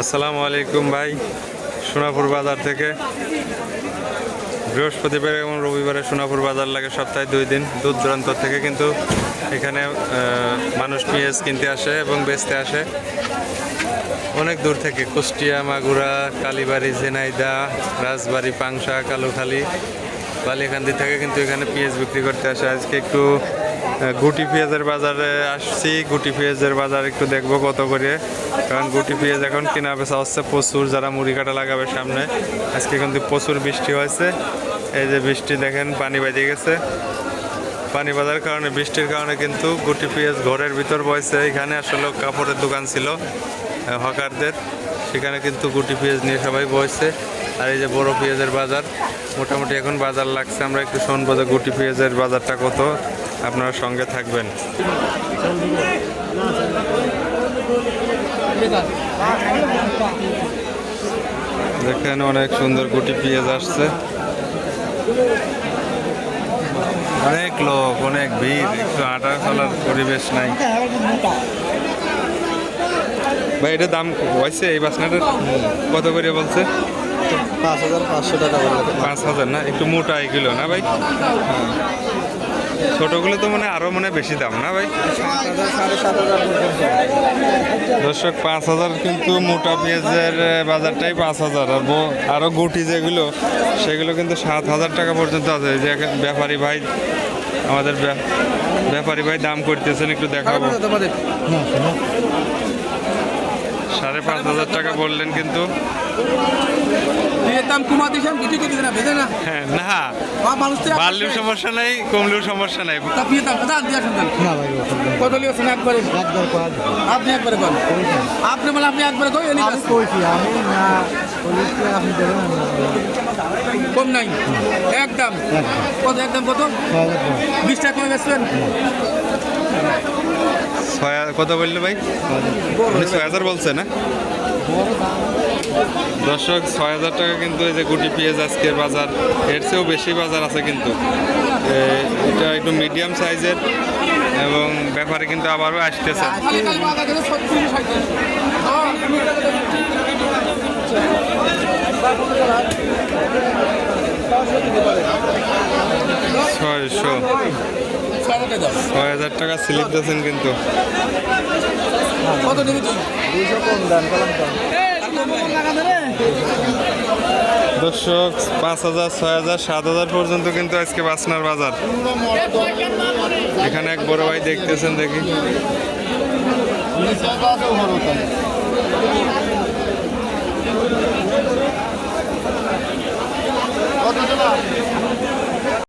আসসালামু আলাইকুম ভাই। সোনাপুর বাজার থেকে বৃহস্পতিবার এবং রবিবারে সোনাপুর বাজার লাগে, সপ্তাহে 2 দিন। দূর দূরান্ত থেকে কিন্তু এখানে মানুষ পেঁয়াজ কিনতে আসে এবং বেচতে আসে অনেক দূর থেকে। কুষ্টিয়া, মাগুরা, কালীবাড়ি, ঝিনাইদহ, রাজবাড়ি, পাংশা, কালুখালী, বালিয়াকান্দি থেকে কিন্তু এখানে পেঁয়াজ বিক্রি করতে আসে। আজকে একটু গুটি পেঁয়াজের বাজারে আসছি। গুটি পেঁয়াজের বাজার একটু দেখবো কত করে, কারণ গুটি পেঁয়াজ এখন কেনা বেচা হচ্ছে প্রচুর। যারা মুড়ি কাটা লাগাবে সামনে, আজকে কিন্তু প্রচুর বৃষ্টি হয়েছে। এই যে বৃষ্টি দেখেন, পানি বেঁধে গেছে। পানি বাঁধার কারণে, বৃষ্টির কারণে কিন্তু গুটি পেঁয়াজ ঘরের ভিতর বয়েছে। এখানে আসলে কাপড়ের দোকান ছিল হকারদের, সেখানে কিন্তু গুটি পেঁয়াজ নিয়ে সবাই বয়েছে। আর এই যে বড় পেঁয়াজের বাজার, মোটামুটি এখন বাজার লাগছে। আমরা একটু শুনবো যে গুটি পেঁয়াজের বাজারটা কত। আপনারা সঙ্গে থাকবেন। দেখেন অনেক সুন্দর গুটি পেঁয়াজ আসছে, অনেক লোক, অনেক ভিড়, একটু হাঁটা চলার পরিবেশ নাই। ভাই এটা দাম হয়েছে এই বাসনাটার কত করে বলছে? 5,500 টাকা বললো। 5,000 না? একটু মোটা এগুলো না ভাই? ছোটগুলো তো আরো বেশি দাম না ভাই? 7,000 7,500 পর্যন্ত। দর্শক 5,000 কিন্তু মোটা পেঁয়াজের বাজারটাই 5,000। আর আরো গুটি যেগুলো, সেগুলো কিন্তু 7,000 টাকা পর্যন্ত আছে। যে ব্যাপারী ভাই, আমাদের ব্যাপারী ভাই দাম করতেছেন, একটু দেখাবো। 5,500 টাকা বললেন কিন্তু। হ্যাঁ, না বাড়লেও সমস্যা নাই, কমলেও সমস্যা নাই। কম নাই, একদম কত? একদম কত? 20 টাকা কমে বেচবেন। কত বললো ভাই? 6,000 বলছে না? দর্শক 6,000 টাকা কিন্তু এই যে গুটি পেঁয়াজ আজকের বাজার। এর চেয়েও বেশি বাজার আছে কিন্তু। এটা একটু মিডিয়াম সাইজের, এবং ব্যাপারে কিন্তু আবারও আসতেছে। 6,000 টাকা স্লিপ দিয়েছেন কিন্তু। কত দিবি তুই? 200 কম দাম করলাম। দর্শক 5,000, 6,000, 7,000 পর্যন্ত কিন্তু আজকে বাসনার বাজার। এখানে এক বড় ভাই দেখতেছেন, দেখি। কত